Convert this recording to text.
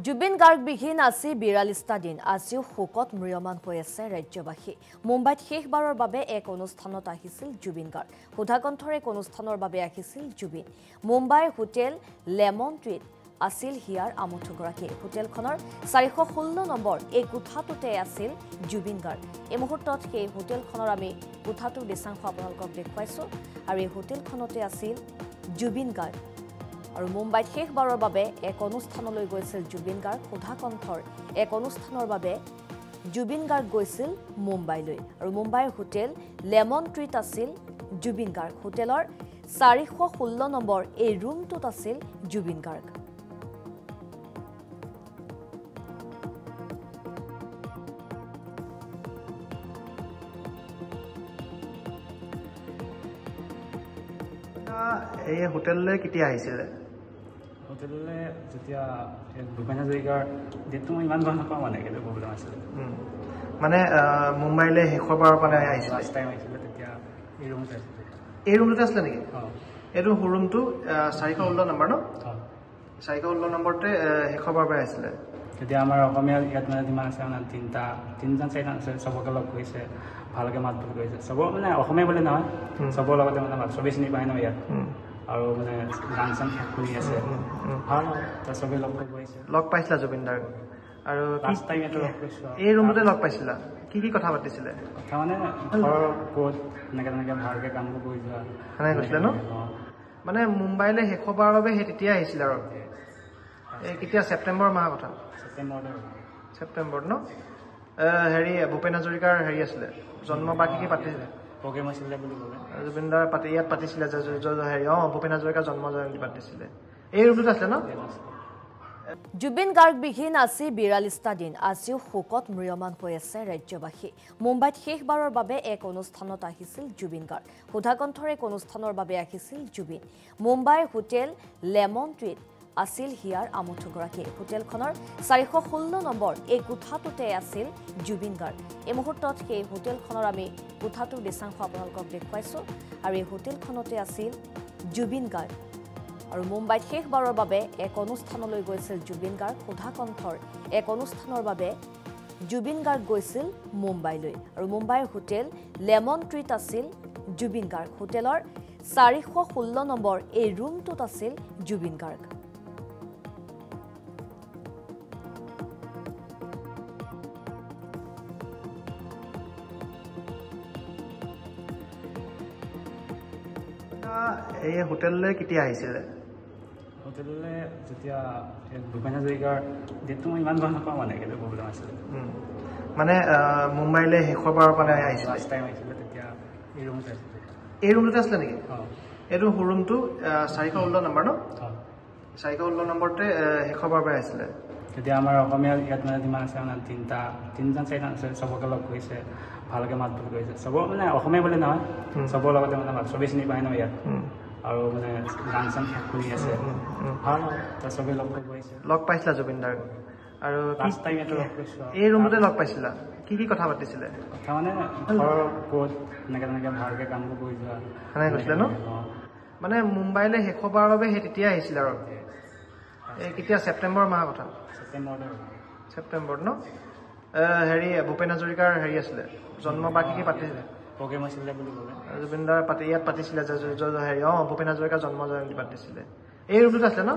জুবিন গাৰ্গ বিহীন আজি ৪২টা দিন আজিও শোকত ম্ৰিয়মান হৈ আছে ৰাজ্যবাসী মুম্বাইত শেষবাৰৰ বাবে এক অনুষ্ঠানত আহিছিল জুবিন গাৰ্গ সুধাকণ্ঠৰ এক অনুষ্ঠানৰ বাবে আহিছিল জুবিন মুম্বাইৰ হোটেল লেমন ট্ৰীত আছিল হিয়াৰ আমঠুগৰাকী হোটেলখনৰ ৪১৬ নম্বৰ এই কোঠাটোতে আছিল জুবিন গাৰ্গ এই মুহূৰ্তত সেই হোটেলখনৰ আমি কোঠাটো দেশাংশ আপোনালোকক দেখুৱাইছো আৰু এই হোটেলখনতে আছিল জুবিন গাৰ্গ আৰু মুম্বাইত শেষবাৰৰ বাবে এক অনুষ্ঠানলৈ গৈছিল জুবিন গাৰ্গ সুধাকণ্ঠৰ এক অনুষ্ঠানৰ বাবে জুবিন গাৰ্গ গৈছিল মুম্বাইলৈ আৰু মুম্বাইৰ হোটেল লেমন ট্ৰীত আছিল জুবিন গাৰ্গ হোটেলৰ ৪১৬ নম্বৰ এই ৰুমটোত আছিল জুবিন গাৰ্গ এই হোটেললৈ কেতিয়া আহিছিল হোটেললৈ যেতিয়া ভূপেন হাজৰিকাৰ ডেটটো মই ইমান গম নাপাওঁ মানে কিন্তু প্ৰব্লেম আছিলে মানে মুম্বাইলৈ শেষৰবাৰৰ কাৰণে আহিছিল ফাৰ্ষ্ট টাইম আহিছিলে তেতিয়া এই ৰুমতে আছিলে এই ৰুমটোতে আছিলে নেকি এইটো ৰুমটো ৪১৬ নম্বৰ ন ৪১৬ নম্বৰতে শেষৰবাৰৰ পৰা আহিছিলে তেতিয়া আমাৰ অসমীয়া ইয়াত মানে যিমান আছে মানে তিনিজন চাৰিজন আছে চবকে লগ কৰিছে ভালকৈ মাত বোল কৰিছে চবৰ মানে অসমীয়া বুলি নহয় চবৰ লগতে মানে চবেই চিনি পায় ন ইয়াত আৰু মানে গান চান শুনি আছে ভাল তাৰ চবেই লগ কৰিছে লগ পাইছিলা জুবিন দাক আৰু লাষ্ট টাইম এইটো লগ কৰিছোঁ এই ৰুমতে লগ পাইছিলা কি কথা পাতিছিলে কথা মানে ঘৰৰ ক'ত এনেকৈ ভালকৈ কামবোৰ কৰি যোৱা সেনেকৈ কৈছিলে ন মানে মুম্বাইলৈ শেষৰবাৰৰ বাবে সেই তেতিয়া আহিছিলে আৰু এই কেতিয়া ছেপ্টেম্বৰ মাহৰ কথা ছেপ্টেম্বৰত ন হেৰি ভূপেন হাজৰিকাৰ হেৰি আছিলে জন্মবাৰ্ষিকী পাতিছিলে প্ৰগ্ৰেম আছিলে বুলি ক'লে জুবিন দাৰ ইয়াত পাতিছিলে হেৰি ভূপেন হাজৰিকাৰ জন্ম জয়ন্তী পাতিছিলে এই ৰুমটোত আছিলে ন জুবিন গাৰ্গ বিহীন আজি ৪২টা দিন আজিও শোকত ম্ৰিয়মান হৈ আছে ৰাজ্যবাসী মুম্বাইত শেষবাৰৰ বাবে এক অনুষ্ঠানত আহিছিল জুবিন গাৰ্গ সুধাকণ্ঠৰ এক অনুষ্ঠানৰ বাবে আহিছিল জুবিন মুম্বাইৰ হোটেল লেমন ট্ৰীত আছিল হিয়াৰ আমঠুগৰাকী হোটেলখনৰ ৪১৬ নম্বৰ এই কোঠাটোতে আছিল জুবিন গাৰ্গ এই মুহূৰ্তত সেই হোটেলখনৰ আমি কোঠাটো দেশাংশ আপোনালোকক দেখুৱাইছো আৰু এই হোটেলখনতে আছিল জুবিন গাৰ্গ আৰু মুম্বাইত শেষবাৰৰ বাবে এক অনুষ্ঠানলৈ গৈছিল জুবিন গাৰ্গ সুধাকণ্ঠৰ এক অনুষ্ঠানৰ বাবে জুবিন গাৰ্গ গৈছিল মুম্বাইলৈ আৰু মুম্বাইৰ হোটেল লেমন ট্ৰীত আছিল জুবিন গাৰ্গ হোটেলৰ ৪১৬ নম্বৰ এই ৰুমটোত আছিল জুবিন গাৰ্গ এই হোটেললৈ কেতিয়া আহিছিলে হোটেললৈ যেতিয়া ভূপেন হাজৰিকাৰ ডেটটো মই ইমান গম নাপাওঁ মানে কিন্তু প্ৰব্লেম আছিলে মানে মুম্বাইলৈ শেষৰবাৰৰ কাৰণে আহিছিল ফাৰ্ষ্ট টাইম আহিছিলে তেতিয়া এই ৰুমতে আছিলে এই ৰুমটোতে আছিলে নেকি এইটো ৰুমটো ৪১৬ নম্বৰ ন ৪১৬ নম্বৰতে শেষৰবাৰৰ পৰা আহিছিলে তেতিয়া আমাৰ অসমীয়া ইয়াত মানে যিমান আছে মানে তিনিজন চাৰিজন আছে চবকে লগ কৰিছে ভালকৈ মাত বোল কৰিছে চবৰ মানে অসমীয়া বুলি নহয় চবৰ লগতে মানে চবেই চিনি পায় ন ইয়াত আৰু মানে গান চান শুনি আছে ভাল তাৰ চবেই লগ কৰিছে লগ পাইছিলা জুবিন দাক আৰু লাষ্ট টাইম এইটো লগ কৰিছোঁ এই ৰুমতে লগ পাইছিলা কি কথা পাতিছিলে কথা মানে ঘৰৰ ক'ত এনেকৈ ভালকৈ কামবোৰ কৰি যোৱা সেনেকৈ কৈছিলে ন মানে মুম্বাইলৈ শেষৰবাৰৰ বাবে সেই তেতিয়া আহিছিলে আৰু এই কেতিয়া ছেপ্টেম্বৰ মাহৰ কথা ছেপ্টেম্বৰত ন হেৰি ভূপেন হাজৰিকাৰ হেৰি আছিলে জন্মবাৰ্ষিকী পাতিছিলে প্ৰগ্ৰেম আছিলে বুলি ক'লে জুবিন দাৰ ইয়াত পাতিছিলে হেৰি ভূপেন হাজৰিকাৰ জন্ম জয়ন্তী পাতিছিলে এই ৰুমটোত আছিলে ন